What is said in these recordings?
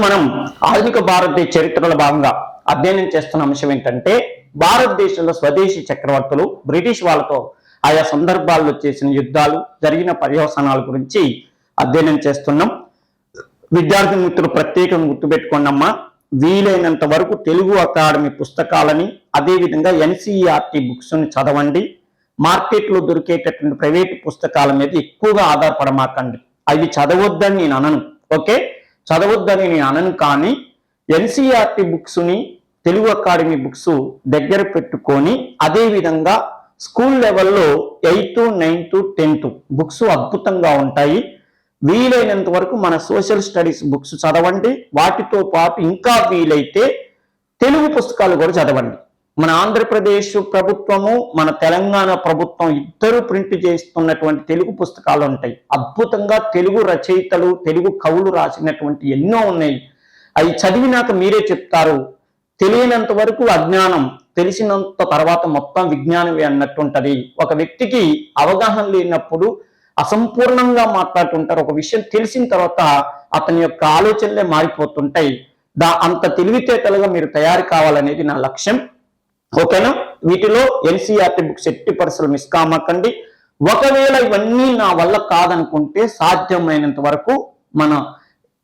మనం ఆధునిక భారతదేశ చరిత్రలో భాగంగా అధ్యయనం చేస్తున్న అంశం ఏంటంటే భారతదేశంలో స్వదేశీ చక్రవర్తులు బ్రిటిష్ వాళ్ళతో ఆయా సందర్భాల్లో చేసిన యుద్ధాలు జరిగిన పర్యవసానాల గురించి అధ్యయనం చేస్తున్నాం. విద్యార్థి మిత్రులు ప్రత్యేకంగా గుర్తుపెట్టుకోండమ్మా, వీలైనంత వరకు తెలుగు అకాడమీ పుస్తకాలని అదేవిధంగా ఎన్సీఈఆర్టీ బుక్స్ని చదవండి. మార్కెట్లో దొరికేటటువంటి ప్రైవేటు పుస్తకాల మీద ఎక్కువగా ఆధారపడమాకండి. అవి చదవద్దని నేను అనను, ఓకే, చదవద్దని నేను అనను. కానీ ఎన్సీఆర్టీ బుక్స్ని తెలుగు అకాడమీ బుక్స్ దగ్గర పెట్టుకొని అదేవిధంగా స్కూల్ లెవెల్లో 8th, 9th, 10th బుక్స్ అద్భుతంగా ఉంటాయి. వీలైనంత వరకు మన సోషల్ స్టడీస్ బుక్స్ చదవండి. వాటితో పాటు ఇంకా వీలైతే తెలుగు పుస్తకాలు కూడా చదవండి. మన ఆంధ్రప్రదేశ్ ప్రభుత్వము మన తెలంగాణ ప్రభుత్వం ఇద్దరు ప్రింట్ చేస్తున్నటువంటి తెలుగు పుస్తకాలు ఉంటాయి. అద్భుతంగా తెలుగు రచయితలు తెలుగు కవులు రాసినటువంటి ఎన్నో ఉన్నాయి. అవి చదివినాక మీరే చెప్తారు, తెలియనంత వరకు అజ్ఞానం, తెలిసినంత తర్వాత మొత్తం విజ్ఞానమే అన్నట్టు ఉంటది. ఒక వ్యక్తికి అవగాహన లేనప్పుడు అసంపూర్ణంగా మాట్లాడుతుంటారు. ఒక విషయం తెలిసిన తర్వాత అతని యొక్క ఆలోచనలే మారిపోతుంటాయి. అంత తెలివితేటలుగా మీరు తయారు కావాలనేది నా లక్ష్యం, ఓకేనా. వీటిలో ఎన్సీఆర్టీ బుక్స్ 80% మిస్ కామకండి. ఒకవేళ ఇవన్నీ నా వల్ల కాదనుకుంటే సాధ్యమైనంత వరకు మన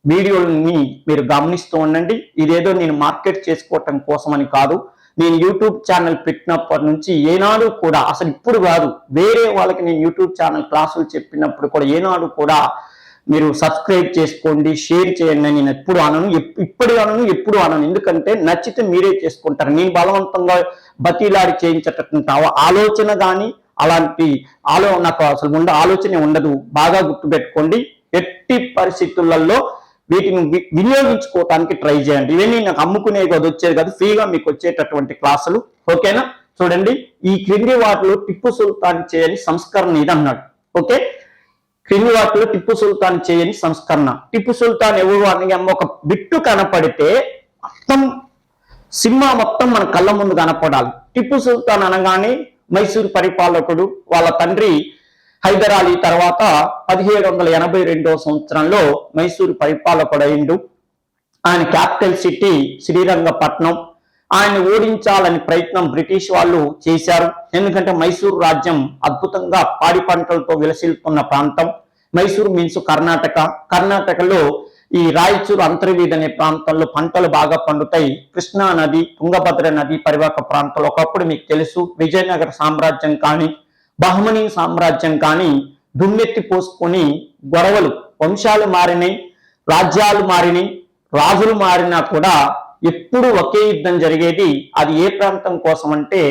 వీడియోలని మీరు గమనిస్తూ ఉండండి. ఇదేదో నేను మార్కెట్ చేసుకోవటం కోసమని కాదు. నేను యూట్యూబ్ ఛానల్ పెట్టినప్పటి నుంచి ఏనాడు కూడా, అసలు ఇప్పుడు కాదు, వేరే వాళ్ళకి నేను యూట్యూబ్ ఛానల్ క్లాసులు చెప్పినప్పుడు కూడా ఏనాడు కూడా మీరు సబ్స్క్రైబ్ చేసుకోండి, షేర్ చేయండి అని నేను ఎప్పుడు అనను, ఎప్పుడు అనను. ఎందుకంటే నచ్చితే మీరే చేసుకుంటారు. నేను బలవంతంగా బతిలాడి చేయించేటటువంటి ఆలోచన కానీ అలాంటి నాకు అసలు ఆలోచనే ఉండదు. బాగా గుర్తుపెట్టుకోండి. ఎట్టి పరిస్థితులలో వీటిని వినియోగించుకోవటానికి ట్రై చేయండి. ఇవన్నీ నాకు అమ్ముకునే కదా వచ్చేది కాదు, ఫ్రీగా మీకు వచ్చేటటువంటి క్లాసులు, ఓకేనా. చూడండి, ఈ క్రింది వాటిలో టిప్పు సుల్తాన్ చేయని సంస్కరణ ఇది అన్నాడు, ఓకే. క్రింది వాటిలో టిప్పు సుల్తాన్ చేయని సంస్కరణ. టిప్పు సుల్తాన్ ఎవరు అని ఒక బిట్టు కనపడితే మొత్తం సినిమా మొత్తం మన కళ్ళ ముందు కనపడాలి. టిప్పు సుల్తాన్ అనగానే మైసూరు పరిపాలకుడు, వాళ్ళ తండ్రి హైదర్ అలీ తర్వాత 1782వ సంవత్సరంలో మైసూరు పరిపాలకుడు అయిండు. ఆయన క్యాపిటల్ సిటీ శ్రీరంగపట్నం. ఆయన్ని ఓడించాలని ప్రయత్నం బ్రిటిష్ వాళ్ళు చేశారు. ఎందుకంటే మైసూరు రాజ్యం అద్భుతంగా పాడి పంటలతో విలసిల్లుతున్న ప్రాంతం. మైసూరు మీన్స్ కర్ణాటకలో ఈ రాయచూరు అంతర్వీధి అనే ప్రాంతంలో పంటలు బాగా పండుతాయి. కృష్ణా నది, తుంగభద్ర నది పరివాహక ప్రాంతంలో ఒకప్పుడు మీకు తెలుసు విజయనగర సామ్రాజ్యం కానీ బహమనీ సామ్రాజ్యం కానీ దుమ్మెత్తి పోసుకొని గొడవలు, వంశాలు మారినాయి, రాజ్యాలు మారినాయి, రాజులు మారినా కూడా ఎప్పుడు ఒకే యుద్ధం జరిగేది. అది ఏ ప్రాంతం కోసం అంటే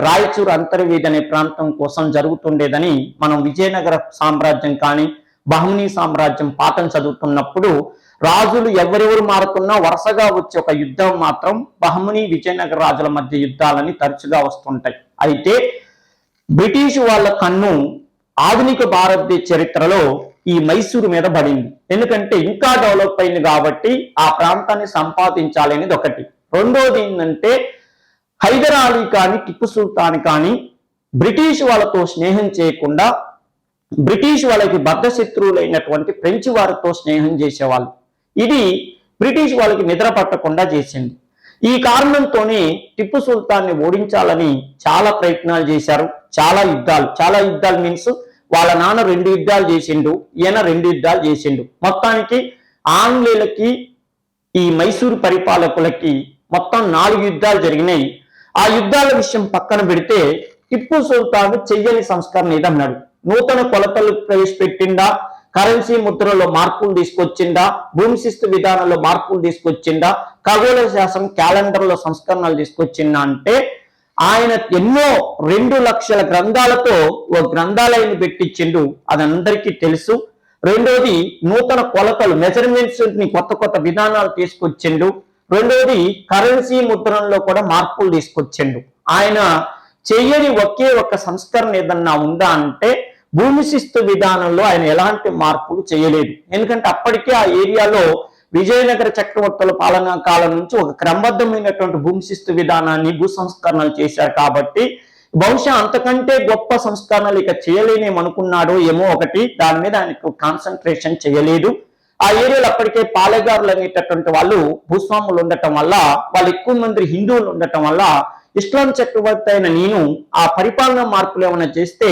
రాయచూరు అంతర్వీధి అనే ప్రాంతం కోసం జరుగుతుండేదని మనం విజయనగర సామ్రాజ్యం కానీ బహమనీ సామ్రాజ్యం పాఠం చదువుతున్నప్పుడు రాజులు ఎవరెవరు మారుతున్నా వరుసగా వచ్చే ఒక యుద్ధం మాత్రం బహమనీ విజయనగర రాజుల మధ్య యుద్ధాలని తరచుగా వస్తుంటాయి. అయితే బ్రిటిష్ వాళ్ళ కన్ను ఆధునిక భారతదేశ చరిత్రలో ఈ మైసూరు మీద పడింది. ఎందుకంటే ఇంకా డెవలప్ అయింది కాబట్టి ఆ ప్రాంతాన్ని సంపాదించాలి అనేది ఒకటి. రెండోది ఏంటంటే హైదర్ అలీ కానీ టిప్పు సుల్తాన్ కానీ బ్రిటిష్ వాళ్ళతో స్నేహం చేయకుండా బ్రిటిష్ వాళ్ళకి బద్ధ శత్రువులైనటువంటి ఫ్రెంచ్ వారితో స్నేహం చేసేవాళ్ళు. ఇది బ్రిటిష్ వాళ్ళకి నిద్ర పట్టకుండా చేసింది. ఈ కారణంతోనే టిప్పు సుల్తాన్ని ఓడించాలని చాలా ప్రయత్నాలు చేశారు. చాలా యుద్ధాలు మీన్స్ వాళ్ళ నాన్న 2 యుద్ధాలు చేసిండు, ఈయన 2 యుద్ధాలు చేసిండు. మొత్తానికి ఆంగ్లేయులకి ఈ మైసూరు పరిపాలకులకి మొత్తం 4 యుద్ధాలు జరిగినాయి. ఆ యుద్ధాల విషయం పక్కన పెడితే టిప్పు సుల్తాన్ చెయ్యని సంస్కరణ ఏదన్నాడు. నూతన కొలతలు ప్రవేశపెట్టిండా, కరెన్సీ ముద్రలో మార్పులు తీసుకొచ్చిందా, భూమి శిస్తు విధానంలో మార్పులు తీసుకొచ్చిందా, ఖగోళ శాస్త్రం క్యాలెండర్లో సంస్కరణలు తీసుకొచ్చిందా అంటే ఆయన ఎన్నో 2 లక్షల గ్రంథాలతో ఓ గ్రంథాలయాన్ని పెట్టించిండు. అది అందరికీ తెలుసు. రెండోది నూతన కొలతలు మెజర్మెంట్స్ ని కొత్త విధానాలు తీసుకొచ్చిండు. రెండోది కరెన్సీ ముద్రణలో కూడా మార్పులు తీసుకొచ్చిండు. ఆయన చెయ్యని ఒకే ఒక్క సంస్కరణ ఏదన్నా ఉందా అంటే భూమి శిస్తు విధానంలో ఆయన ఎలాంటి మార్పులు చేయలేదు. ఎందుకంటే అప్పటికే ఆ ఏరియాలో విజయనగర చక్రవర్తుల పాలనా కాలం నుంచి ఒక క్రమబద్ధమైనటువంటి భూమి శిస్తు విధానాన్ని భూ సంస్కరణలు చేశారు కాబట్టి బహుశా అంతకంటే గొప్ప సంస్కరణలు ఇక చేయలేనేమనుకున్నాడో ఏమో ఒకటి. దాని మీద ఆయనకు కాన్సన్ట్రేషన్ చేయలేదు. ఆ ఏరియాలో అప్పటికే పాలెగారులు అనేటటువంటి వాళ్ళు భూస్వాములు ఉండటం వల్ల, వాళ్ళు ఎక్కువ మంది హిందువులు ఉండటం వల్ల ఇస్లాం చక్రవర్తి అయిన నేను ఆ పరిపాలన మార్పులు ఏమైనా చేస్తే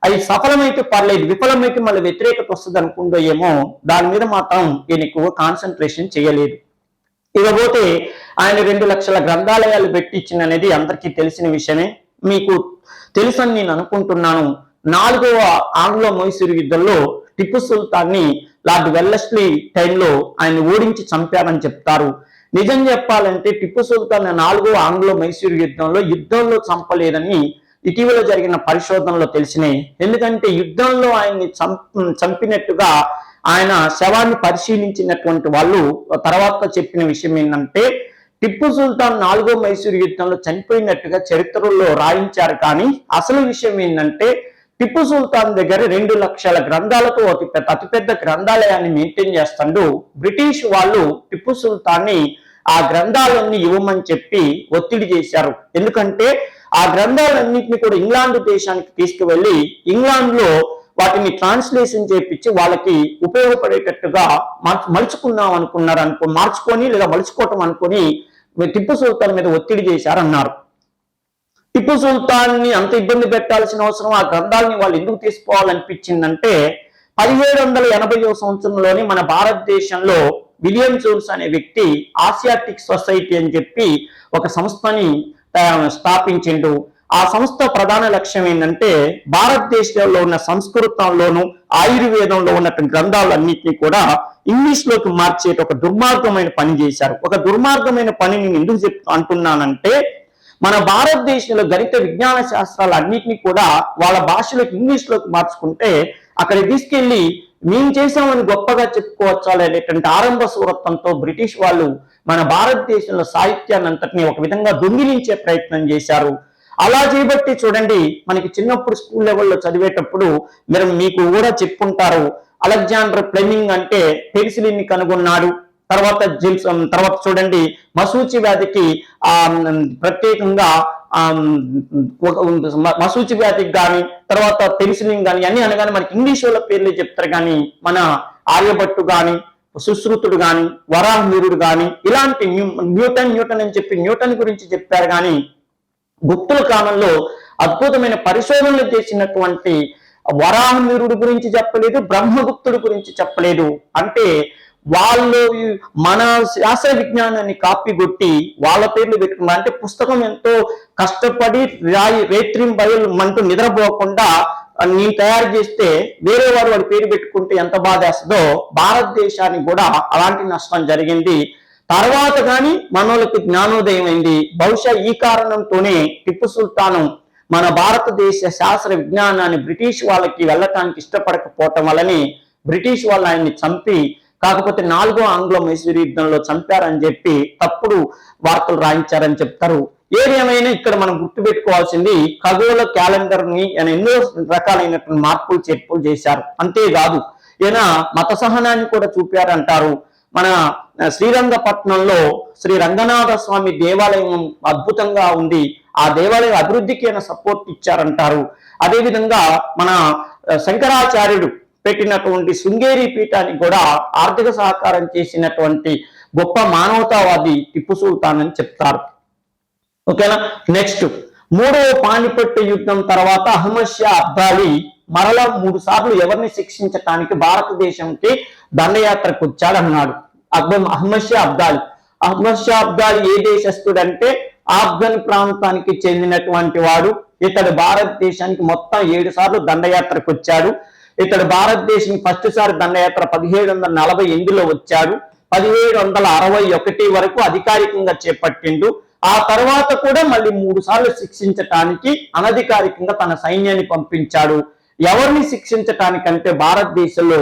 అవి సఫలమైతే పర్లేదు, విఫలమైతే మళ్ళీ వ్యతిరేకత వస్తుంది అనుకుందో ఏమో, దాని మీద మాత్రం నేను ఎక్కువ కాన్సన్ట్రేషన్ చేయలేదు. ఇకపోతే ఆయన 2 లక్షల గ్రంథాలయాలు పెట్టించిందనేది అందరికీ తెలిసిన విషయమే, మీకు తెలుసని నేను అనుకుంటున్నాను. 4వ ఆంగ్లో మైసూరు యుద్ధంలో టిప్పు సుల్తాన్ని లార్డ్ వెల్లస్లీ టైంలో ఆయన ఓడించి చంపారని చెప్తారు. నిజం చెప్పాలంటే టిప్పు సుల్తాన్ 4వ ఆంగ్లో మైసూరు యుద్ధంలో చంపలేదని ఇటీవల జరిగిన పరిశోధనలో తెలిసినాయి. ఎందుకంటే యుద్ధంలో ఆయన్ని చంపినట్టుగా ఆయన శవాన్ని పరిశీలించినటువంటి వాళ్ళు తర్వాత చెప్పిన విషయం ఏంటంటే, టిప్పు సుల్తాన్ 4వ మైసూరు యుద్ధంలో చనిపోయినట్టుగా చరిత్రలో రాయించారు. కానీ అసలు విషయం ఏంటంటే, టిప్పు సుల్తాన్ దగ్గర 2 లక్షల గ్రంథాలతో అతిపెద్ద గ్రంథాలయాన్ని మెయింటైన్ చేస్తాడు. బ్రిటిష్ వాళ్ళు టిప్పు సుల్తాన్ని ఆ గ్రంథాలన్నీ ఇవ్వమని చెప్పి ఒత్తిడి చేశారు. ఎందుకంటే ఆ గ్రంథాలన్నింటినీ కూడా ఇంగ్లాండ్ దేశానికి తీసుకువెళ్ళి ఇంగ్లాండ్ లో వాటిని ట్రాన్స్లేషన్ చేపించి వాళ్ళకి ఉపయోగపడేటట్టుగా మలుచుకుందాం అనుకున్నారు. మార్చుకొని లేదా మలుచుకోవటం అనుకొని టిప్పు సుల్తాన్ మీద ఒత్తిడి చేశారన్నారు. టిప్పు సుల్తాన్ని అంత ఇబ్బంది పెట్టాల్సిన అవసరం ఆ గ్రంథాలని వాళ్ళు ఎందుకు తీసుకోవాలనిపించిందంటే, 1780వ సంవత్సరంలోనే మన భారతదేశంలో విలియం జోన్స్ అనే వ్యక్తి ఆసియాటిక్ సొసైటీ అని చెప్పి ఒక సంస్థని స్థాపించిండు. ఆ సంస్థ ప్రధాన లక్ష్యం ఏంటంటే, భారతదేశంలో ఉన్న సంస్కృతంలోను ఆయుర్వేదంలో ఉన్న గ్రంథాలన్నింటినీ కూడా ఇంగ్లీష్ లోకి మార్చేట ఒక దుర్మార్గమైన పని చేశారు. ఒక దుర్మార్గమైన పని నేను ఎందుకు అంటున్నానంటే, మన భారతదేశంలో గణిత విజ్ఞాన శాస్త్రాలు అన్నింటినీ కూడా వాళ్ళ భాషలోకి ఇంగ్లీష్ లోకి మార్చుకుంటే అక్కడ తీసుకెళ్లి మేము చేసామని గొప్పగా చెప్పుకోవచ్చు అనేటువంటి ఆరంభ సూరత్వంతో బ్రిటిష్ వాళ్ళు మన భారతదేశంలో సాహిత్యాన్ని అంతటినీ ఒక విధంగా దొంగిలించే ప్రయత్నం చేశారు. అలా చేయబట్టి చూడండి, మనకి చిన్నప్పుడు స్కూల్ లెవెల్లో చదివేటప్పుడు మీకు కూడా చెప్పుకుంటారు, అలెగ్జాండర్ ఫ్లెమింగ్ అంటే పెన్సిలిన్ కనుగొన్నాడు. తర్వాత చూడండి, మసూచి వ్యాధికి ప్రత్యేకంగా మసూచి వ్యాధికి కానీ తర్వాత పెన్సిలిన్ కానీ అన్ని అనగానే మనకి ఇంగ్లీష్ వాళ్ళ పేర్లు చెప్తారు. కానీ మన ఆర్యభట్టు కానీ సుశ్రుతుడు కానీ వరాహమిరుడు కానీ ఇలాంటి న్యూటన్ అని చెప్పి న్యూటన్ గురించి చెప్పారు. కానీ గుప్తుల కాలంలో అద్భుతమైన పరిశోధనలు చేసినటువంటి వరాహమిరుడు గురించి చెప్పలేదు, బ్రహ్మగుప్తుడు గురించి చెప్పలేదు. అంటే వాళ్ళు మన శాస్త్ర విజ్ఞానాన్ని కాపీ కొట్టి వాళ్ళ పేర్లు పెట్టుకున్నారు. అంటే పుస్తకం ఎంతో కష్టపడి రేత్రింబయలు అంటూ నిద్రపోకుండా నేను తయారు చేస్తే వేరే వాడి పేరు పెట్టుకుంటే ఎంత బాధేస్తుందో, భారతదేశానికి కూడా అలాంటి నష్టం జరిగింది. తర్వాత కానీ మనోళ్ళకి జ్ఞానోదయం అయింది. బహుశా ఈ కారణంతోనే టిప్పు సుల్తాను మన భారతదేశ శాస్త్ర విజ్ఞానాన్ని బ్రిటిష్ వాళ్ళకి వెళ్ళటానికి ఇష్టపడకపోవటం వల్లనే బ్రిటిష్ వాళ్ళు ఆయన్ని చంపి, కాకపోతే 4వ ఆంగ్లో మైసూరు యుద్ధంలో చంపారని చెప్పి తప్పుడు వార్తలు రాయించారని చెప్తారు. ఏది ఏమైనా ఇక్కడ మనం గుర్తుపెట్టుకోవాల్సింది, ఖగోళ క్యాలెండర్ ని ఎన్నో రకాలైనటువంటి మార్పులు చేర్పులు చేశారు. అంతేకాదు ఈయన మత సహనాన్ని కూడా చూపారంటారు. మన శ్రీరంగపట్నంలో శ్రీ రంగనాథ స్వామి దేవాలయం అద్భుతంగా ఉంది. ఆ దేవాలయం అభివృద్ధికి ఆయన సపోర్ట్ ఇచ్చారంటారు. అదేవిధంగా మన శంకరాచార్యుడు పెట్టినటువంటి శృంగేరి పీఠానికి కూడా ఆర్థిక సహకారం చేసినటువంటి గొప్ప మానవతావాది టిప్పు సుల్తాన్ అని చెప్తారు. ఓకేనా. నెక్స్ట్ 3వ పానిపట్టు యుద్ధం తర్వాత అహ్మద్ షా అబ్దాలి మరలా 3 సార్లు ఎవరిని శిక్షించడానికి భారతదేశంకి దండయాత్రకు వచ్చాడన్నాడు అహ్మద్ షా అబ్దాలి. అహ్మద్ షా అబ్దాలి ఏ దేశస్థుడంటే ఆఫ్ఘన్ ప్రాంతానికి చెందినటువంటి వాడు. ఇతడు భారతదేశానికి మొత్తం 7 సార్లు దండయాత్రకు వచ్చాడు. ఇతడు భారతదేశం ఫస్ట్ సారి దండయాత్ర 1748లో వచ్చాడు. 1761 వరకు అధికారికంగా చేపట్టిండు. ఆ తర్వాత కూడా మళ్ళీ 3 సార్లు శిక్షించటానికి అనధికారికంగా తన సైన్యాన్ని పంపించాడు. ఎవరిని శిక్షించటానికంటే భారతదేశంలో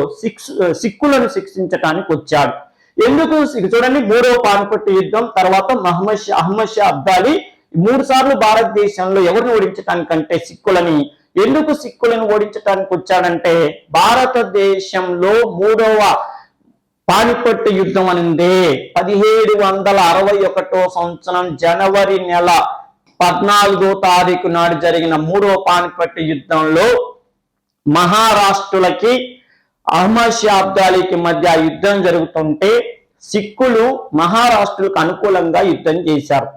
సిక్కులను శిక్షించటానికి వచ్చాడు. ఎందుకు చూడండి, 3వ పానిపట్టు యుద్ధం తర్వాత అహ్మద్ షా అబ్దాలి 3 సార్లు భారతదేశంలో ఎవరిని ఓడించటానికంటే సిక్కులని. ఎందుకు సిక్కులను ఓడించడానికి వచ్చాడంటే, భారతదేశంలో 3వ పానిపట్టు యుద్ధం అనిందే 1761 సంవత్సరం జనవరి నెల 14వ తారీఖు నాడు జరిగిన 3వ పానిపట్టు యుద్ధంలో మహారాష్ట్రులకి అహ్మద్ షా అబ్దాలీకి మధ్య యుద్ధం జరుగుతుంటే సిక్కులు మహారాష్ట్రులకు అనుకూలంగా యుద్ధం చేశారు.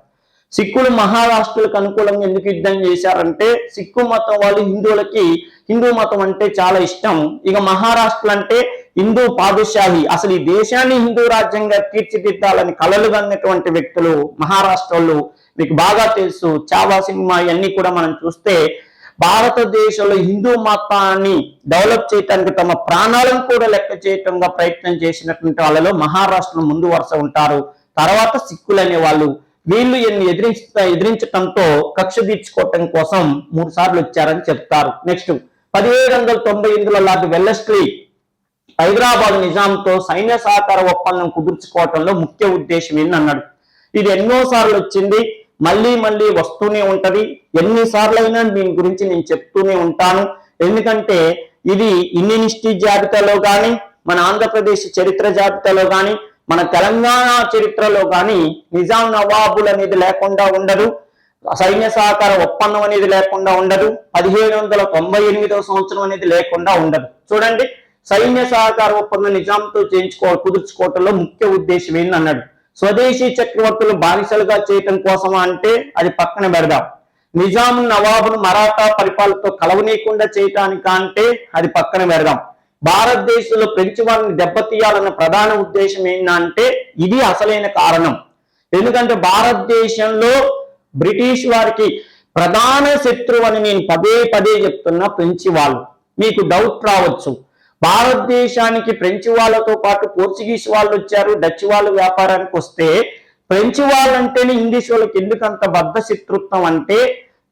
సిక్కులు మహారాష్ట్రులకు అనుకూలంగా ఎందుకు యుద్ధం చేశారంటే సిక్కు మతం వాళ్ళు హిందువులకి హిందూ మతం అంటే చాలా ఇష్టం. ఇక మహారాష్ట్ర అంటే హిందూ పాదుషాహి, అసలు ఈ దేశాన్ని హిందూ రాజ్యంగా తీర్చిదిద్దాలని కలలు కన్నటువంటి వ్యక్తులు మహారాష్ట్రలో. మీకు బాగా తెలుసు చావా సినిమా ఇవన్నీ కూడా మనం చూస్తే భారతదేశంలో హిందూ మతాన్ని డెవలప్ చేయడానికి తమ ప్రాణాలను కూడా లెక్క చేయటంగా ప్రయత్నం చేసినటువంటి వాళ్ళలో మహారాష్ట్ర ముందు వరుస ఉంటారు. తర్వాత సిక్కులు అనే వాళ్ళు. వీళ్ళు ఎదిరించడంతో కక్ష తీర్చుకోవటం కోసం 3 సార్లు వచ్చారని చెప్తారు. నెక్స్ట్ 1798లో లార్డ్ వెల్లెస్లీ హైదరాబాద్ నిజాంతో సైన్య సహకార ఒప్పందం కుదుర్చుకోవటంలో ముఖ్య ఉద్దేశం ఏంటన్నాడు. ఇది ఎన్నోసార్లు వచ్చింది, మళ్ళీ మళ్ళీ వస్తూనే ఉంటది. ఎన్నిసార్లు అయినా దీని గురించి నేను చెప్తూనే ఉంటాను. ఎందుకంటే ఇది ఇండియన్ హిస్టరీ జాబితాలో కానీ, మన ఆంధ్రప్రదేశ్ చరిత్ర జాబితాలో కానీ, మన తెలంగాణ చరిత్రలో కానీ నిజాం నవాబులు అనేది లేకుండా ఉండదు, సైన్య సహకార ఒప్పందం అనేది లేకుండా ఉండదు, 1798వ సంవత్సరం అనేది లేకుండా ఉండదు. చూడండి, సైన్య సహకార ఒప్పందం నిజాంతో కుదుర్చుకోవటంలో ముఖ్య ఉద్దేశం ఏంటన్నాడు. స్వదేశీ చక్రవర్తులు బానిసలుగా చేయటం కోసమా అంటే అది పక్కన పెడదాం. నిజాం నవాబును మరాఠా పరిపాలనతో కలవనీయకుండా చేయటానికా అంటే అది పక్కన పెడదాం. భారతదేశంలో ఫ్రెంచ్ వారిని దెబ్బతీయాలన్న ప్రధాన ఉద్దేశం ఏంటంటే ఇది అసలైన కారణం. ఎందుకంటే భారతదేశంలో బ్రిటిష్ వారికి ప్రధాన శత్రువు అని నేను పదే పదే చెప్తున్నా ఫ్రెంచ్ వాళ్ళు. మీకు డౌట్ రావచ్చు, భారతదేశానికి ఫ్రెంచ్ వాళ్ళతో పాటు పోర్చుగీస్ వాళ్ళు వచ్చారు, డచ్ వాళ్ళు వ్యాపారానికి వస్తే ఫ్రెంచ్ వాళ్ళంటేనే ఇంగ్లీష్ వాళ్ళకి ఎందుకంత బద్ధ శత్రుత్వం అంటే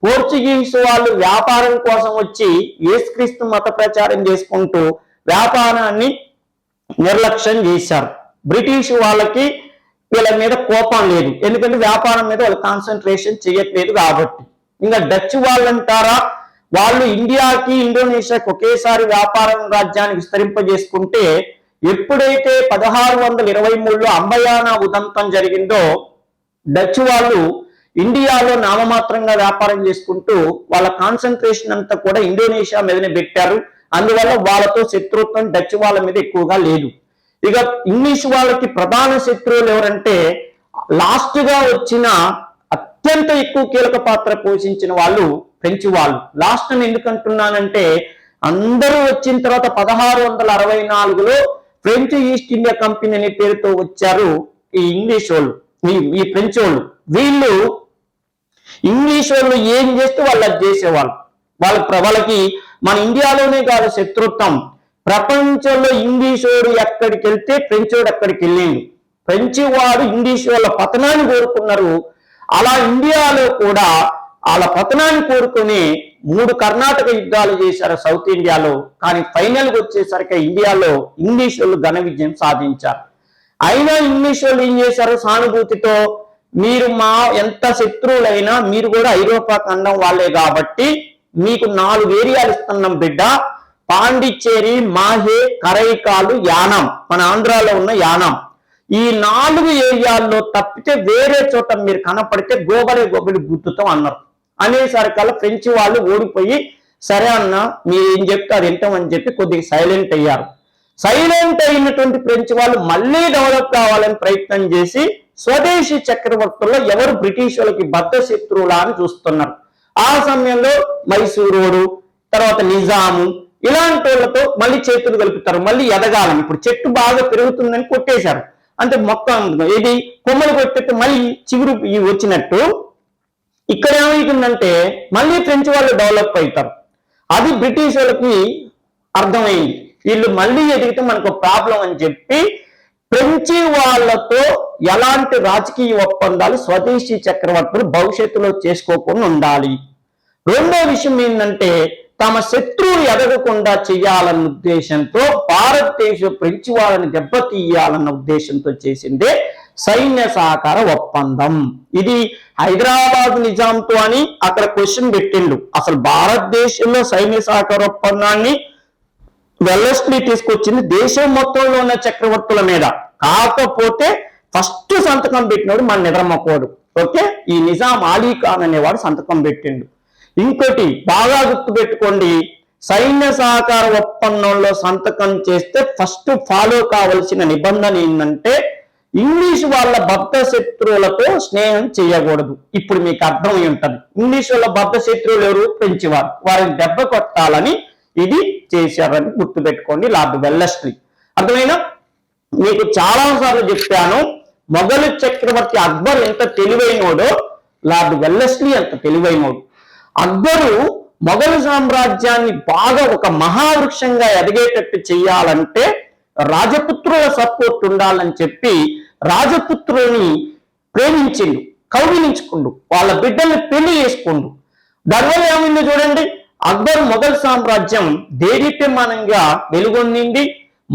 పోర్చుగీస్ వాళ్ళు వ్యాపారం కోసం వచ్చి యేసుక్రీస్తు మత ప్రచారం చేసుకుంటూ వ్యాపారాన్ని నిర్లక్ష్యం చేశారు. బ్రిటిష్ వాళ్ళకి వీళ్ళ మీద కోపం లేదు, ఎందుకంటే వ్యాపారం మీద వాళ్ళు కాన్సన్ట్రేషన్ చేయట్లేదు కాబట్టి. ఇంకా డచ్ వాళ్ళు అంటారా, వాళ్ళు ఇండియాకి ఇండోనేషియాకి ఒకేసారి వ్యాపారం రాజ్యాన్ని విస్తరింపజేసుకుంటే ఎప్పుడైతే 1623లో అంబయానా ఉదంతం జరిగిందో డచ్ వాళ్ళు ఇండియాలో నామమాత్రంగా వ్యాపారం చేసుకుంటూ వాళ్ళ కాన్సన్ట్రేషన్ అంతా కూడా ఇండోనేషియా మీదనే పెట్టారు. అందువల్ల వాళ్ళతో శత్రుత్వం డచ్ వాళ్ళ మీద ఎక్కువగా లేదు. ఇక ఇంగ్లీష్ వాళ్ళకి ప్రధాన శత్రువులు ఎవరంటే లాస్ట్ గా వచ్చిన అత్యంత ఎక్కువ కీలక పాత్ర పోషించిన వాళ్ళు ఫ్రెంచ్ వాళ్ళు. లాస్ట్ అని ఎందుకంటున్నానంటే అందరూ వచ్చిన తర్వాత 1664లో ఫ్రెంచ్ ఈస్ట్ ఇండియా కంపెనీ అనే పేరుతో వచ్చారు ఈ ఇంగ్లీష్ వాళ్ళు, ఈ ఫ్రెంచ్ వాళ్ళు. వీళ్ళు ఇంగ్లీష్ వాళ్ళు ఏం చేస్తే వాళ్ళు అది చేసేవాళ్ళు. వాళ్ళకి మన ఇండియాలోనే కాదు శత్రుత్వం, ప్రపంచంలో ఇంగ్లీష్ వాడు ఎక్కడికి వెళ్తే ఫ్రెంచ్ వాడు అక్కడికి వెళ్ళింది. ఫ్రెంచ్ వాడు ఇంగ్లీష్ వాళ్ళ పతనాన్ని కోరుకున్నారు. అలా ఇండియాలో కూడా వాళ్ళ పతనాన్ని కోరుకుని 3 కర్ణాటక యుద్ధాలు చేశారు సౌత్ ఇండియాలో. కానీ ఫైనల్ గా వచ్చేసరికి ఇండియాలో ఇంగ్లీష్ వాళ్ళు ఘన విజయం సాధించారు. అయినా ఇంగ్లీష్ వాళ్ళు ఏం చేశారు, సానుభూతితో మీరు మా ఎంత శత్రువులైనా మీరు కూడా ఐరోపా ఖండం వాళ్ళే కాబట్టి మీకు 4 ఏరియాలు ఇస్తున్నాం బిడ్డ, పాండిచ్చేరి, మాహే, కరైకాలు, యానాం, మన ఆంధ్రాలో ఉన్న యానాం. ఈ 4 ఏరియాల్లో తప్పితే వేరే చోట మీరు కనపడితే గోబరే గోబరి గుర్తుతాం అన్నారు. అనేసరికల్లా ఫ్రెంచ్ వాళ్ళు ఓడిపోయి సరే అన్న మీరు ఏం చెప్తే అది వింటామని చెప్పి కొద్దిగా సైలెంట్ అయ్యారు. సైలెంట్ అయినటువంటి ఫ్రెంచ్ వాళ్ళు మళ్ళీ డెవలప్ కావాలని ప్రయత్నం చేసి స్వదేశీ చక్రవర్తుల్లో ఎవరు బ్రిటిష్ వాళ్ళకి బద్ధ శత్రువులా అని చూస్తున్నారు. ఆ సమయంలో మైసూరోడు, తర్వాత నిజాము ఇలాంటి వాళ్ళతో మళ్ళీ చేతులు కలుపుతారు. మళ్ళీ ఎదగాలని ఇప్పుడు చెట్టు బాగా పెరుగుతుందని కొట్టేశారు. అంటే మొత్తం ఇది కొమ్మలు కొట్టేస్తే మళ్ళీ చిగురు వచ్చినట్టు ఇక్కడ ఏమవుతుందంటే మళ్ళీ ఫ్రెంచ్ వాళ్ళు డెవలప్ అవుతారు. అది బ్రిటిష్ వాళ్ళకి అర్థమైంది, వీళ్ళు మళ్ళీ ఎదిగితే మనకు ప్రాబ్లం అని చెప్పి ఫ్రెంచి వాళ్ళతో ఎలాంటి రాజకీయ ఒప్పందాలు స్వదేశీ చక్రవర్తులు భవిష్యత్తులో చేసుకోకుండా ఉండాలి. రెండో విషయం ఏంటంటే తమ శత్రువులు ఎదగకుండా చేయాలన్న ఉద్దేశంతో భారతదేశం ఫ్రెంచ్ వాళ్ళని దెబ్బతీయాలన్న ఉద్దేశంతో చేసిందే సైన్య సహకార ఒప్పందం. ఇది హైదరాబాద్ నిజాంతో అని అక్కడ క్వశ్చన్ పెట్టిండు. అసలు భారతదేశంలో సైన్య సహకార ఒప్పందాన్ని వెల్లెస్లీ తీసుకొచ్చింది దేశం మొత్తంలో ఉన్న చక్రవర్తుల మీద. కాకపోతే ఫస్ట్ సంతకం పెట్టినాడు మన నిద్రమ్మకోడు. ఓకే, ఈ నిజాం అలీ ఖాన్ అనేవాడు సంతకం పెట్టిండు. ఇంకోటి బాగా గుర్తు పెట్టుకోండి, సైన్య సహకార ఒప్పందంలో సంతకం చేస్తే ఫస్ట్ ఫాలో కావలసిన నిబంధన ఏంటంటే ఇంగ్లీష్ వాళ్ళ బద్ధ శత్రువులతో స్నేహం చేయకూడదు. ఇప్పుడు మీకు అర్థమై ఉంటుంది. ఇంగ్లీష్ వాళ్ళ బద్ధ శత్రువులు ఎవరు? ఫ్రెంచి వారిని దెబ్బ కొట్టాలని ఇది చేశారని గుర్తుపెట్టుకోండి. Lord Wellesley. అర్థమైనా? మీకు చాలా సార్లు చెప్పాను, మొఘలు చక్రవర్తి అక్బర్ ఎంత తెలివైనోడో లార్డ్ వెల్లెస్లీ అంత తెలివైనోడు. అక్బరు మొఘలు సామ్రాజ్యాన్ని బాగా ఒక మహావృక్షంగా ఎదిగేటట్టు చెయ్యాలంటే రాజపుత్రుల సపోర్ట్ ఉండాలని చెప్పి రాజపుత్రుల్ని ప్రేమించిండు, కౌగిలించుకుండు, వాళ్ళ బిడ్డల్ని పెళ్లి చేసుకుండు. దానివల్ల ఏమైందో చూడండి. అక్బర్ మొఘల్ సామ్రాజ్యం దేదీప్యమానంగా వెలుగొందింది.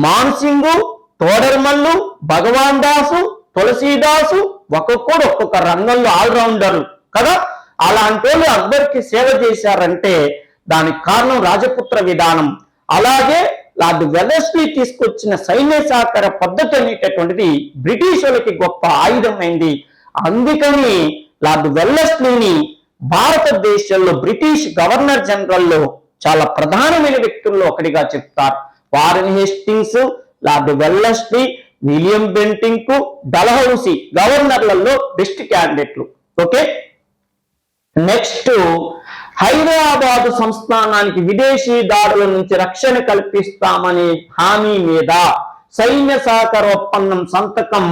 మాన్సింగు, తోడర్మల్లు, భగవాన్ దాసు, తులసీదాసు ఒక్కొక్కడు ఒక్కొక్క రంగంలో ఆల్రౌండర్లు కదా. అలాంటి వాళ్ళు అక్బర్కి సేవ చేశారంటే దానికి కారణం రాజపుత్ర విధానం. అలాగే లార్డ్ వెల్లెస్లీ తీసుకొచ్చిన సైన్య సహకార పద్ధతి అనేటటువంటిది బ్రిటిష్ వాళ్ళకి గొప్ప ఆయుధమైంది. అందుకని లార్డ్ వెల్లెస్లీని భారతదేశంలో బ్రిటిష్ గవర్నర్ జనరల్లో చాలా ప్రధానమైన వ్యక్తుల్లో ఒకటిగా చెప్తారు. Warren Hastings, Lord Wellesley, William Bentinck, Dalhousie గవర్నర్లలో బెస్ట్ క్యాండిడేట్లు. ఓకే, నెక్స్ట్ హైదరాబాదు సంస్థానానికి విదేశీ దాడుల నుంచి రక్షణ కల్పిస్తామనే హామీ మీద సైన్య సహకార ఒప్పందం సంతకం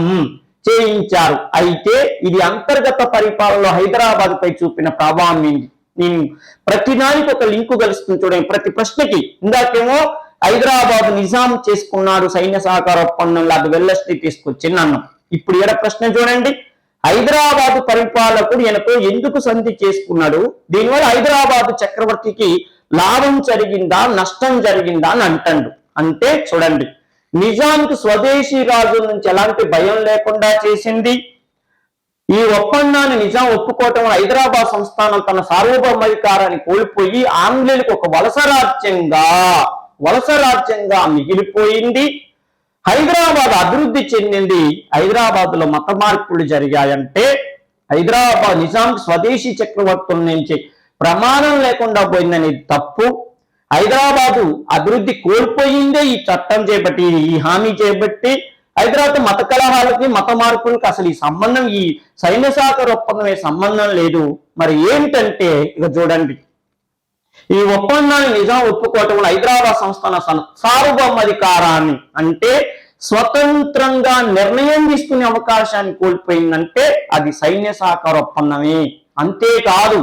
చేయించారు. అయితే ఇది అంతర్గత పరిపాలనలో హైదరాబాద్ పై చూపిన ప్రభావం ఏంటి? నేను ప్రతిదానికి ఒక లింకు కలుస్తుంది చూడండి. ప్రతి ప్రశ్నకి ఇందాకేమో హైదరాబాద్ నిజాం చేసుకున్నాడు సైన్య సహకార ఒప్పందం, లార్డ్ వెల్లెస్లీ తీసుకొచ్చింది అన్నాం. ఇప్పుడు ఈడ ప్రశ్న చూడండి. హైదరాబాదు పరిపాలకుడు ఈయనతో ఎందుకు సంధి చేసుకున్నాడు? దీనివల్ల హైదరాబాదు చక్రవర్తికి లాభం జరిగిందా నష్టం జరిగిందా అని అంటాడు. అంటే చూడండి, నిజాంకి స్వదేశీ రాజుల నుంచి ఎలాంటి భయం లేకుండా చేసింది. ఈ ఒప్పందాన్ని నిజాం ఒప్పుకోవటం హైదరాబాద్ సంస్థానం తన సార్వభౌమాధికారాన్ని కోల్పోయి ఆంగ్లేయులకు ఒక వలస రాజ్యంగా మిగిలిపోయింది. హైదరాబాద్ అభివృద్ధి చెందింది. హైదరాబాద్ లో మత మార్పులు జరిగాయంటే హైదరాబాద్ నిజాం స్వదేశీ చక్రవర్తుల నుంచి ప్రమాణం లేకుండా పోయిందనేది తప్పు. హైదరాబాదు అభివృద్ధి కోల్పోయిందే ఈ చట్టం చేపట్టి, ఈ హామీ చేపట్టి. హైదరాబాద్ మత కలహాలకి మత మార్పులకి అసలు ఈ సంబంధం, ఈ సైన్య సహకార ఒప్పందమే సంబంధం లేదు. మరి ఏంటంటే ఇక చూడండి, ఈ ఒప్పందాన్ని నిజాం ఒప్పుకోవటం వల్ల హైదరాబాద్ సంస్థాన సార్వభౌమాధికారాన్ని అంటే స్వతంత్రంగా నిర్ణయం తీసుకునే అవకాశాన్ని కోల్పోయిందంటే అది సైన్య సహకార ఒప్పందమే. అంతేకాదు,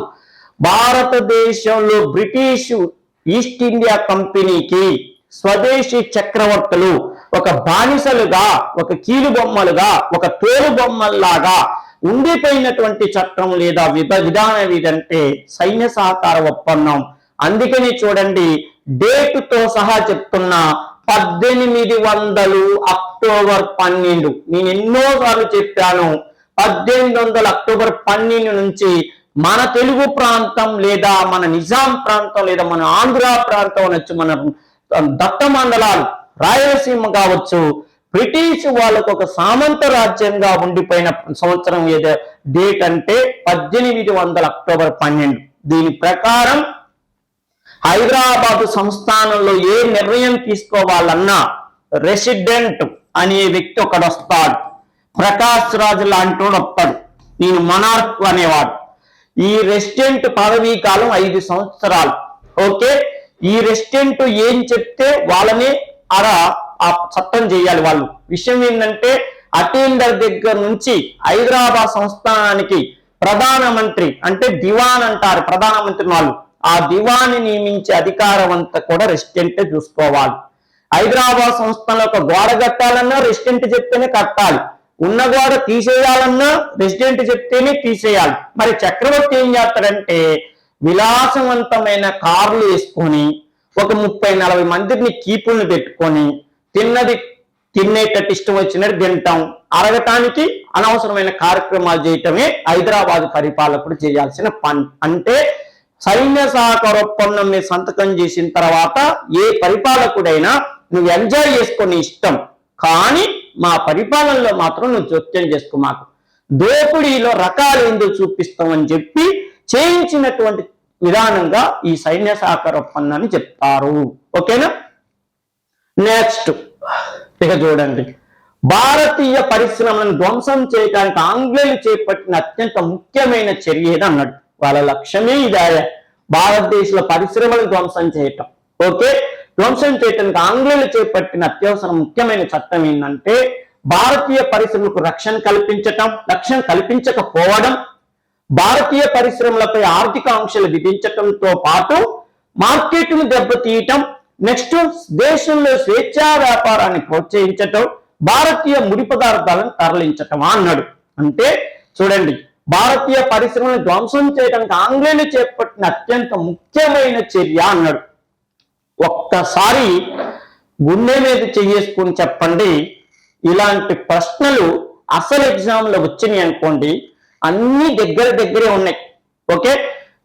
భారతదేశంలో బ్రిటిష్ ఈస్ట్ ఇండియా కంపెనీకి స్వదేశీ చక్రవర్తులు ఒక బానిసలుగా, ఒక కీలు బొమ్మలుగా, ఒక తోలు బొమ్మల్లాగా ఉండిపోయినటువంటి చట్టం లేదా విధానం ఏదంటే సైన్య సహకార ఒప్పందం. అందుకని చూడండి, డేటుతో సహా చెప్తున్నా 1800 అక్టోబర్ 12. నేను ఎన్నోసార్లు చెప్పాను, 1800 అక్టోబర్ 12 నుంచి మన తెలుగు ప్రాంతం లేదా మన నిజాం ప్రాంతం లేదా మన ఆంధ్ర ప్రాంతం అనొచ్చు, మన దట్ట మండలాలు, రాయలసీమ కావచ్చు, బ్రిటిష్ వాళ్ళకు ఒక సామంత రాజ్యంగా ఉండిపోయిన సంవత్సరం ఏదో డేట్ అంటే 1800 అక్టోబర్ 12. దీని ప్రకారం హైదరాబాదు సంస్థానంలో ఏ నిర్ణయం తీసుకోవాలన్నా రెసిడెంట్ అనే వ్యక్తి ఒకడు వస్తాడు. ప్రకాష్ రాజు లాంటి వస్తాడు. నేను మనార్క్ అనేవాడు. ఈ రెసిడెంట్ పదవీ కాలం 5 సంవత్సరాలు. ఓకే, ఈ రెసిడెంట్ ఏం చెప్తే వాళ్ళని ఆ చట్టం చేయాలి వాళ్ళు. విషయం ఏంటంటే అటెండర్ దగ్గర నుంచి హైదరాబాద్ సంస్థానానికి ప్రధానమంత్రి అంటే దివాన్ అంటారు ప్రధానమంత్రి వాళ్ళు, ఆ దివాన్ని నియమించే అధికారం అంతా కూడా రెసిడెంటే చూసుకోవాలి. హైదరాబాద్ సంస్థలో ఒక గోడ కట్టాలన్నా రెసిడెంట్ చెప్తేనే కట్టాలి, ఉన్న గోడ తీసేయాలన్నా రెసిడెంట్ చెప్తేనే తీసేయాలి. మరి చక్రవర్తి ఏం చేస్తాడంటే విలాసవంతమైన కార్లు వేసుకొని ఒక 30-40 మందిని కీపుల్ని పెట్టుకొని తినేటట్టు ఇష్టం వచ్చినట్టు తింటాం, అరగటానికి అనవసరమైన కార్యక్రమాలు చేయటమే హైదరాబాద్ పరిపాలకుడు చేయాల్సిన పని. అంటే సైన్య సహకార ఒప్పందం మీద సంతకం చేసిన తర్వాత ఏ పరిపాలకుడైనా నువ్వు ఎంజాయ్ చేసుకొని ఇష్టం, కానీ మా పరిపాలనలో మాత్రం నువ్వు జోక్యం చేసుకో, మాకు దోపిడీలో రకాలు ఎందుకు చూపిస్తామని చెప్పి చేయించినటువంటి విధానంగా ఈ సైన్య సహకార ఒప్పందాన్ని చెప్తారు. ఓకేనా? నెక్స్ట్ ఇక చూడండి, భారతీయ పరిశ్రమలను ధ్వంసం చేయడానికి ఆంగ్లేయులు చేపట్టిన అత్యంత ముఖ్యమైన చర్య ఏది అన్నాడు. వాళ్ళ లక్ష్యమే ఇదే, భారతదేశ పరిశ్రమలను ధ్వంసం చేయటం. ఓకే, ధ్వంసం చేయటానికి ఆంగ్లేయులు చేపట్టిన అత్యవసర ముఖ్యమైన చట్టం ఏంటంటే భారతీయ పరిశ్రమలకు రక్షణ కల్పించకపోవడం, భారతీయ పరిశ్రమలపై ఆర్థిక ఆంక్షలు విధించడంతో పాటు మార్కెట్ను దెబ్బతీయటం, నెక్స్ట్ దేశంలో స్వేచ్ఛా వ్యాపారాన్ని ప్రోత్సహించటం, భారతీయ ముడి పదార్థాలను తరలించటం అన్నాడు. అంటే చూడండి, భారతీయ పరిశ్రమలను ధ్వంసం చేయడానికి ఆంగ్లేయులు చేపట్టిన అత్యంత ముఖ్యమైన చర్య అన్నాడు. ఒక్కసారి గుండె మీద చెయ్యేసుకుని చెప్పండి, ఇలాంటి ప్రశ్నలు అసలు ఎగ్జామ్లో వచ్చినాయి అనుకోండి, అన్ని దగ్గరే ఉన్నాయి. ఓకే,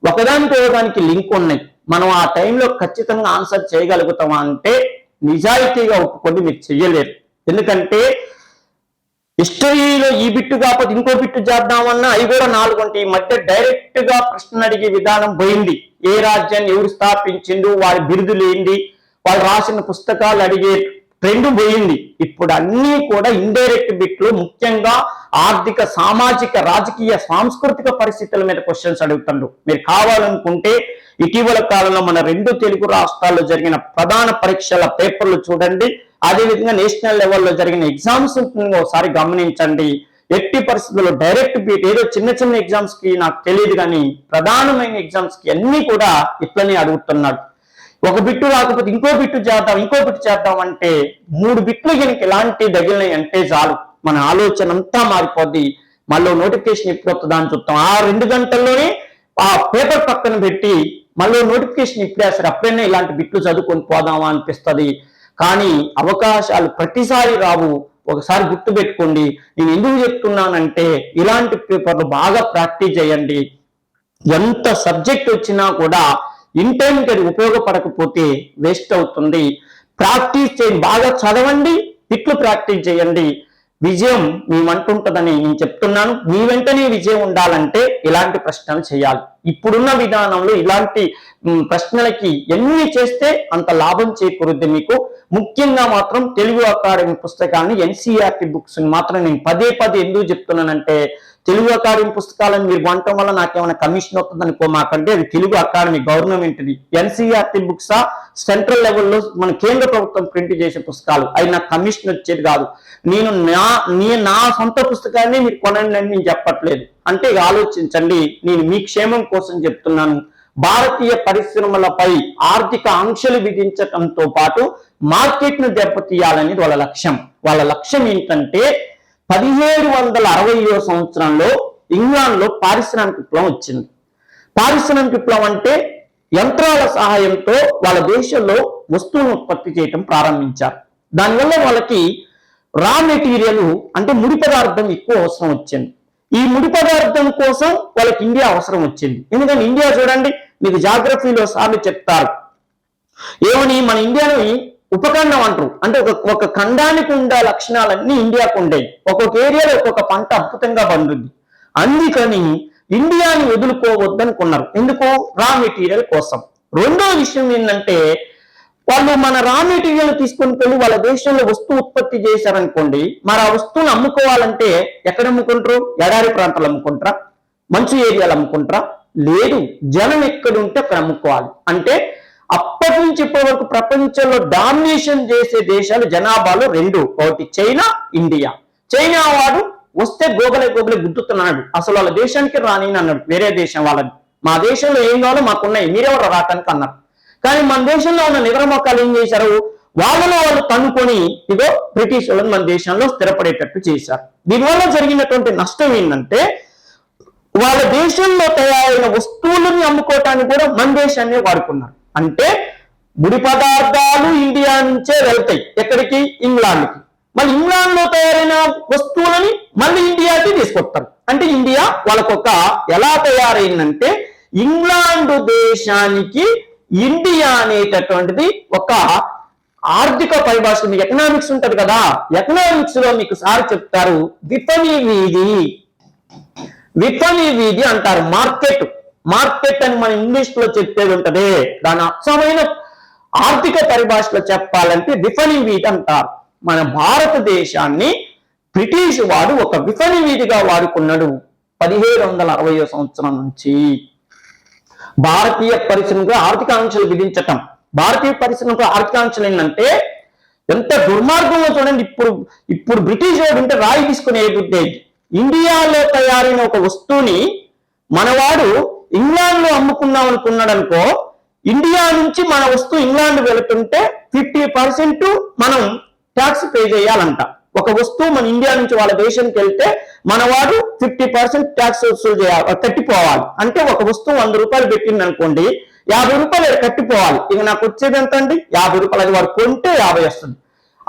ఒకదానితో ఒకదానికి లింక్ ఉన్నాయి. మనం ఆ టైంలో ఖచ్చితంగా ఆన్సర్ చేయగలుగుతామా అంటే నిజాయితీగా ఒప్పుకొని మీరు చెయ్యలేరు. ఎందుకంటే హిస్టరీలో ఈ బిట్టు కాకపోతే ఇంకో బిట్టు చేద్దామన్నా అవి కూడా 4 ఉంటాయి. ఈ మధ్య డైరెక్ట్ గా ప్రశ్న అడిగే విధానం పోయింది. ఏ రాజ్యాన్ని ఎవరు స్థాపించిండు, వారి బిరుదులు ఏంటి, వాళ్ళు రాసిన పుస్తకాలు అడిగే ట్రెండ్ పోయింది. ఇప్పుడు అన్నీ కూడా ఇండైరెక్ట్ బిట్లు, ముఖ్యంగా ఆర్థిక, సామాజిక, రాజకీయ, సాంస్కృతిక పరిస్థితుల మీద క్వశ్చన్స్ అడుగుతుండ్రు. మీరు కావాలనుకుంటే ఇటీవల కాలంలో మన 2 తెలుగు రాష్ట్రాల్లో జరిగిన ప్రధాన పరీక్షల పేపర్లు చూడండి, అదేవిధంగా నేషనల్ లెవెల్లో జరిగిన ఎగ్జామ్స్ ఒకసారి గమనించండి. ఎట్టి పరిస్థితుల్లో డైరెక్ట్ బీట్ ఏదో చిన్న ఎగ్జామ్స్ కి నాకు తెలియదు, కానీ ప్రధానమైన ఎగ్జామ్స్ కి అన్ని కూడా ఇట్లనే అడుగుతున్నాడు. ఒక బిట్టు రాకపోతే ఇంకో బిట్టు చేద్దాం అంటే 3 బిట్లు కనుక ఇలాంటి తగిలినాయి అంటే చాలు, మన ఆలోచన అంతా మారిపోద్ది. మళ్ళీ నోటిఫికేషన్ ఎప్పుడు వస్తుందా అని చూస్తాం. ఆ 2 గంటల్లోనే ఆ పేపర్ పక్కన పెట్టి మళ్ళీ నోటిఫికేషన్ ఇప్పుడేస్తారు, అప్పుడైనా ఇలాంటి బిట్లు చదువుకొని పోదామా అనిపిస్తుంది. కానీ అవకాశాలు ప్రతిసారి రావు. ఒకసారి గుర్తు పెట్టుకోండి. నేను ఎందుకు చెప్తున్నానంటే ఇలాంటి పేపర్లు బాగా ప్రాక్టీస్ చేయండి. ఎంత సబ్జెక్ట్ వచ్చినా కూడా ఇన్ టైంకి అది ఉపయోగపడకపోతే వేస్ట్ అవుతుంది. ప్రాక్టీస్ చేయండి, బాగా చదవండి, బిట్లు ప్రాక్టీస్ చేయండి. విజయం మీ అంటుంటుందని నేను చెప్తున్నాను. మీ వెంటనే విజయం ఉండాలంటే ఇలాంటి ప్రశ్నలు చేయాలి. ఇప్పుడున్న విధానంలో ఇలాంటి ప్రశ్నలకి ఎన్ని చేస్తే అంత లాభం చేకూరుద్ది మీకు. ముఖ్యంగా మాత్రం తెలుగు అకాడమీ పుస్తకాన్ని, ఎన్సీఆర్టీ బుక్స్ మాత్రం నేను పదే ఎందుకు చెప్తున్నానంటే, తెలుగు అకాడమీ పుస్తకాలను మీరు కొనటం వల్ల నాకేమైనా కమిషన్ వస్తుంది అనుకోమాకంటే, అది తెలుగు అకాడమీ గవర్నమెంట్ది. ఎన్సీఆర్టీ బుక్స్ సెంట్రల్ లెవెల్లో మన కేంద్ర ప్రభుత్వం ప్రింట్ చేసే పుస్తకాలు, అవి నాకు కమిషన్ వచ్చేది కాదు. నేను నా సొంత పుస్తకాన్ని మీరు కొనండి అని నేను చెప్పట్లేదు. అంటే ఆలోచించండి, నేను మీ క్షేమం కోసం చెప్తున్నాను. భారతీయ పరిశ్రమలపై ఆర్థిక ఆంక్షలు విధించడంతో పాటు మార్కెట్ను దెబ్బతీయాలనేది వాళ్ళ లక్ష్యం. వాళ్ళ లక్ష్యం ఏంటంటే 1760వ సంవత్సరంలో ఇంగ్లాండ్లో పారిశ్రామిక విప్లవం వచ్చింది. పారిశ్రామిక విప్లవం అంటే యంత్రాల సహాయంతో వాళ్ళ దేశంలో వస్తువులను ఉత్పత్తి చేయటం ప్రారంభించారు. దానివల్ల వాళ్ళకి రా మెటీరియల్ అంటే ముడి పదార్థం ఎక్కువ అవసరం వచ్చింది. ఈ ముడి పదార్థం కోసం వాళ్ళకి ఇండియా అవసరం వచ్చింది. ఎందుకంటే ఇండియా చూడండి, మీకు జాగ్రఫీలో సార్లు చెప్తారు ఏమని, మన ఇండియాని ఉపఖండం అంటారు. అంటే ఒక ఖండానికి ఉండే లక్షణాలన్నీ ఇండియాకు ఉండేవి. ఒక్కొక్క ఏరియాలో ఒక్కొక్క పంట అద్భుతంగా పండుద్ది. అందుకని ఇండియాని వదులుకోవద్దనుకున్నారు. ఎందుకు? రా మెటీరియల్ కోసం. రెండో విషయం ఏంటంటే, వాళ్ళు మన రా మెటీరియల్ తీసుకొని వెళ్ళి వాళ్ళ దేశంలో వస్తువు ఉత్పత్తి చేశారనుకోండి, మరి ఆ వస్తువును అమ్ముకోవాలంటే ఎక్కడ అమ్ముకుంటారు? ఎడారి ప్రాంతాలు అమ్ముకుంటారా? మంచు ఏరియాలు అమ్ముకుంటారా? లేదు, జనం ఎక్కడుంటే అక్కడ అమ్ముకోవాలి. అంటే అప్పటి నుంచి ఇప్పటి వరకు ప్రపంచంలో డామినేషన్ చేసే దేశాలు జనాభాలో 2, ఒకటి చైనా, ఇండియా. చైనా వాడు వస్తే గోగలే గుద్దుతున్నాడు, అసలు వాళ్ళ దేశానికి రాని అన్నాడు వేరే దేశం వాళ్ళని. మా దేశంలో ఏం కావాలో మాకున్నాయి, మీరెవరు రావటానికి అన్నారు. కానీ మన దేశంలో ఉన్న నిద్రమొక్కలు ఏం చేశారు? వాళ్ళలో వాళ్ళు తనుకొని ఇదో బ్రిటిష్ వాళ్ళని మన దేశంలో స్థిరపడేటట్టు చేశారు. దీనివల్ల జరిగినటువంటి నష్టం ఏంటంటే, వాళ్ళ దేశంలో తయారైన వస్తువులని అమ్ముకోవటానికి కూడా మన దేశాన్ని వాడుకున్నారు. అంటే ముడి పదార్థాలు ఇండియా నుంచే వెళ్తాయి ఎక్కడికి? ఇంగ్లాండ్కి. మళ్ళీ ఇంగ్లాండ్ లో తయారైన వస్తువులని మళ్ళీ ఇండియాకి తీసుకొస్తారు. అంటే ఇండియా వాళ్ళకొక ఎలా తయారైందంటే, ఇంగ్లాండ్ దేశానికి ఇండియా అనేటటువంటిది ఒక ఆర్థిక పరిభాష. మీకు ఎకనామిక్స్ ఉంటది కదా, ఎకనామిక్స్ లో మీకు సార్ చెప్తారు విపణి వీధి అంటారు. మార్కెట్ అని మన ఇంగ్లీష్ లో చెప్పేది ఉంటది, దాని అచ్చమైన ఆర్థిక పరిభాషలో చెప్పాలంటే విపణి వీధి అంటారు. మన భారతదేశాన్ని బ్రిటిష్ వాడు ఒక విపణి వీధిగా వాడుకున్నాడు 1760 సంవత్సరం నుంచి. భారతీయ పరిశ్రమకు ఆర్థిక ఆంక్షలు విధించటం. భారతీయ పరిశ్రమకు ఆర్థిక ఆంక్షలు ఏంటంటే ఎంత దుర్మార్గంలో చూడండి. ఇప్పుడు బ్రిటిష్ వాడు ఉంటే రాయి తీసుకుని ఏది ఇండియాలో తయారైన ఒక వస్తువుని మనవాడు ఇంగ్లాండ్ లో అమ్ముకుందాం అనుకున్నాడు అనుకో, ఇండియా నుంచి మన వస్తువు ఇంగ్లాండ్ వెళుతుంటే 50% మనం ట్యాక్స్ పే చేయాలంట. ఒక వస్తువు మన ఇండియా నుంచి వాళ్ళ దేశానికి వెళ్తే మనవాడు 50% ట్యాక్స్ వసూలు చేయాలి, కట్టిపోవాలి. అంటే ఒక వస్తువు 100 రూపాయలు పెట్టింది అనుకోండి, 50 రూపాయలు కట్టిపోవాలి. ఇక నాకు వచ్చేది ఎంత అండి? 50 రూపాయలు. అది వాడు కొంటే 50 వస్తుంది.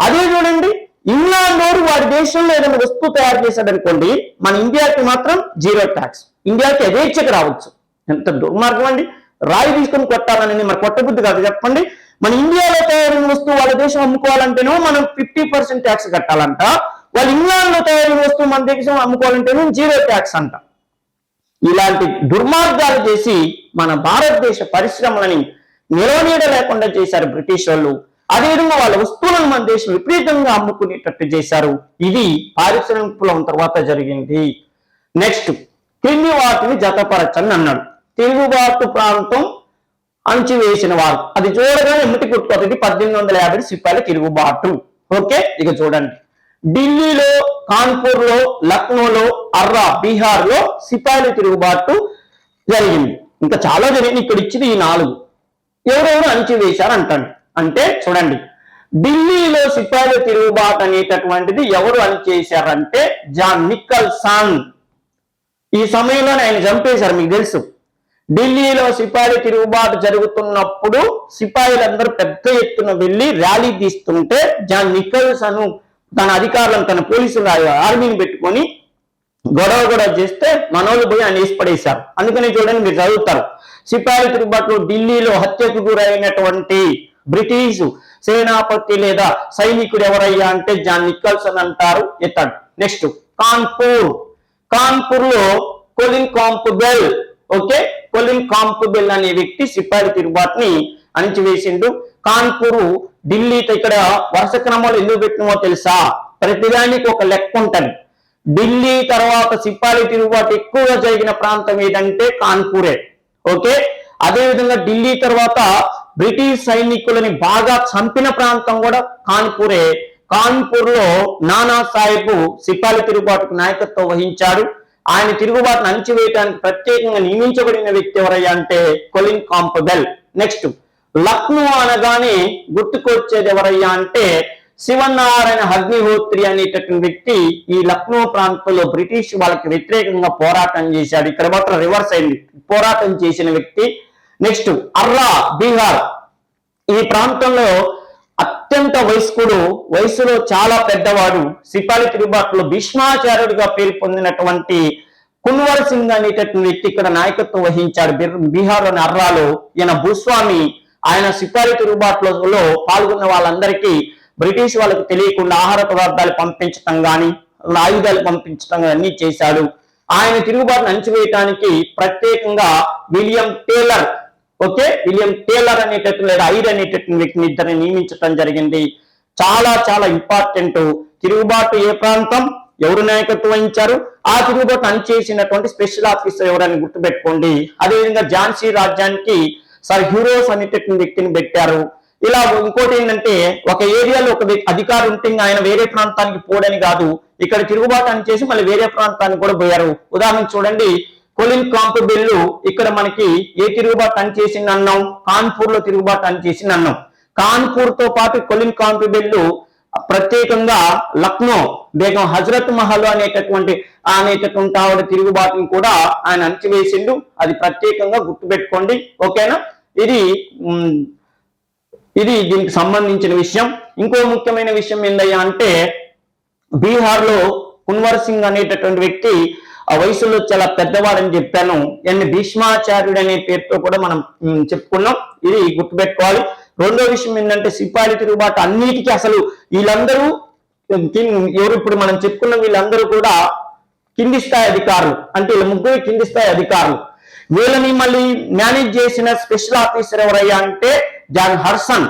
అదే చూడండి, ఇంగ్లాండ్ వాడు వాడి దేశంలో ఏదైనా వస్తువు తయారు చేశాడు అనుకోండి, మన ఇండియాకి మాత్రం 0 ట్యాక్స్. ఇండియాకి యథేచ్ఛగా రావచ్చు. ఎంత దుర్మార్గం అండి. రాయి తీసుకొని కొట్టాలని మరి కొట్టబుద్ధి కాదు చెప్పండి. మన ఇండియాలో తయారైన వస్తువు వాళ్ళ దేశం అమ్ముకోవాలంటేనో మనం 50% ట్యాక్స్ కట్టాలంట. వాళ్ళు ఇంగ్లాండ్ లో తయారైన వస్తువు మన దేశం అమ్ముకోవాలంటేనో 0 ట్యాక్స్ అంట. ఇలాంటి దుర్మార్గాలు చేసి మన భారతదేశ పరిశ్రమలని నిలవనీడ లేకుండా చేశారు బ్రిటిష్ వాళ్ళు. అదేవిధంగా వాళ్ళ వస్తువులను మన దేశం విపరీతంగా అమ్ముకునేటట్టు చేశారు. ఇది పారిశ్రామిక విప్లవం తర్వాత జరిగింది. నెక్స్ట్, కింది వాటిని జతపరచని అన్నాడు. తిరుగుబాటు ప్రాంతం అణచివేసిన వారు. అది చూడగానే ఎమ్మటి గుర్తుకొస్తుంది 1850 సిపాయిల తిరుగుబాటు. ఓకే, ఇక చూడండి, ఢిల్లీలో, కాన్పూర్ లో, లక్నోలో, అర్రా బీహార్ లో సిపాయిల తిరుగుబాటు జరిగింది. ఇంకా చాలా జరిగింది. ఇక్కడ ఇచ్చింది ఈ 4. ఎవరెవరు అణచివేశారు అంటాడు. అంటే చూడండి, ఢిల్లీలో సిపాయిల తిరుగుబాటు అనేటటువంటిది ఎవరు అణిచేశారంటే జాన్ నికల్సన్. ఈ సమయంలో ఆయన చంపేశారు, మీకు తెలుసు. ఢిల్లీలో సిపాయిల తిరుగుబాటు జరుగుతున్నప్పుడు సిపాయిలందరూ పెద్ద ఎత్తున వెళ్లి ర్యాలీ తీస్తుంటే జాన్ నికల్సన్ తన అధికారులను, తన పోలీసులు, ఆర్మీని పెట్టుకొని గొడవ చేస్తే మనోళ్ళు పోయి ఆయన వేసి పడేశారు. అందుకని చూడండి, మీరు చదువుతారు, సిపాయిల తిరుగుబాటులో ఢిల్లీలో హత్యకు గురైనటువంటి బ్రిటిష్ సేనాపతి లేదా సైనికుడు ఎవరయ్యా అంటే జాన్ నికల్సన్ అంటారు, ఇతడు. నెక్స్ట్, కాన్పూర్ లో కొలిన్ కాంపబెల్. ఓకే, కొలిన్ కాంపబెల్ అనే వ్యక్తి సిపాయిల తిరుగుబాటుని అణిచివేసిండు. కాన్పూర్ ఢిల్లీతో ఇక్కడ వరుస క్రమంలో ఎందుకు పెట్టినమో తెలుసా? ప్రతిదానికి ఒక లెక్క ఉంటది. ఢిల్లీ తర్వాత సిపాయిల తిరుగుబాటు ఎక్కువగా జరిగిన ప్రాంతం ఏదంటే కాన్పూరే. ఓకే, అదేవిధంగా ఢిల్లీ తర్వాత బ్రిటిష్ సైనికులని బాగా చంపిన ప్రాంతం కూడా కాన్పూరే. కాన్పూర్ లో నానా సాహెబ్ సిపాయిల తిరుగుబాటుకు నాయకత్వం వహించాడు. ఆయన తిరుగుబాటును అణచివేయడానికి ప్రత్యేకంగా నియమించబడిన వ్యక్తి ఎవరయ్యా అంటే కొలిన్ కాంపబెల్. నెక్స్ట్, లక్నో అనగానే గుర్తుకొచ్చేది ఎవరయ్యా అంటే శివనారాయణ అగ్నిహోత్రి అనేటటువంటి వ్యక్తి ఈ లక్నో ప్రాంతంలో బ్రిటిష్ వాళ్ళకి వ్యతిరేకంగా పోరాటం చేశాడు. ఇక్కడ మాత్రం రివర్స్ అయింది, పోరాటం చేసిన వ్యక్తి. నెక్స్ట్, అర్రా బీహార్. ఈ ప్రాంతంలో అత్యంత వయసులో చాలా పెద్దవాడు, సిపాయిల తిరుగుబాటులో భీష్మాచార్యుడిగా పేరు పొందినటువంటి కున్వర్ సింగ్ అనేటటువంటి వ్యక్తి ఇక్కడ నాయకత్వం వహించాడు బీహార్లోని అర్రాలో. ఈయన భూస్వామి. ఆయన సిపాయిల తిరుగుబాటులో పాల్గొన్న వాళ్ళందరికీ బ్రిటిష్ వాళ్ళకు తెలియకుండా ఆహార పదార్థాలు పంపించటం కానీ, ఆయుధాలు పంపించటం అన్ని చేశాడు. ఆయన తిరుగుబాటును అణచివేయటానికి ప్రత్యేకంగా William Taylor, okay, William Taylor అనేటటువంటి లేదా ఐర్ అనేటటువంటి వ్యక్తిని ఇద్దరిని నియమించడం జరిగింది. చాలా చాలా ఇంపార్టెంట్. తిరుగుబాటు ఏ ప్రాంతం, ఎవరు నాయకత్వం వహించారు, ఆ తిరుగుబాటు అణిచేసినటువంటి స్పెషల్ ఆఫీసర్ ఎవరని గుర్తుపెట్టుకోండి. అదేవిధంగా ఝాన్సీ రాజ్యానికి సర్ హ్యూరోస్ అనేటటువంటి వ్యక్తిని పెట్టారు. ఇలా ఇంకోటి ఏంటంటే ఒక ఏరియాలో ఒక అధికారి ఉంటే ఆయన వేరే ప్రాంతానికి పోవడని కాదు, ఇక్కడ తిరుగుబాటు అణిచేసి మళ్ళీ వేరే ప్రాంతానికి కూడా పోయారు. ఉదాహరణ చూడండి, కొలిన్ కాంపబెల్ ఇక్కడ మనకి ఏ తిరుగుబాటు అణిచేసింది అన్నాం? కాన్పూర్ లో తిరుగుబాటు అణిచేసింది అన్నాం. కాన్పూర్ తో పాటు కొలిన్ కాంపబెల్ ప్రత్యేకంగా లక్నో బేగం హజరత్ మహల్ అనేటటువంటి ఆవిడ తిరుగుబాటుని కూడా ఆయన అణచివేసిండు. అది ప్రత్యేకంగా గుర్తుపెట్టుకోండి, ఓకేనా? ఇది దీనికి సంబంధించిన విషయం. ఇంకో ముఖ్యమైన విషయం ఏందయ్యా అంటే బీహార్ లో కున్వర్ సింగ్ అనేటటువంటి వ్యక్తి ఆ వయసులో చాలా పెద్దవాడని చెప్పాను. ఎన్ని భీష్మాచార్యుడు అనే పేరుతో కూడా మనం చెప్పుకున్నాం. ఇది గుర్తుపెట్టుకోవాలి. రెండో విషయం ఏంటంటే సిపాయిల తిరుగుబాటు అన్నిటికీ అసలు వీళ్ళందరూ ఎవరు ఇప్పుడు మనం చెప్పుకున్న వీళ్ళందరూ కూడా కింది స్థాయి అధికారులు. అంటే వీళ్ళ ముగ్గురు కింది స్థాయి అధికారులు. వీళ్ళని మళ్ళీ మేనేజ్ చేసిన స్పెషల్ ఆఫీసర్ ఎవరయ్యా అంటే జాన్ హడ్సన్.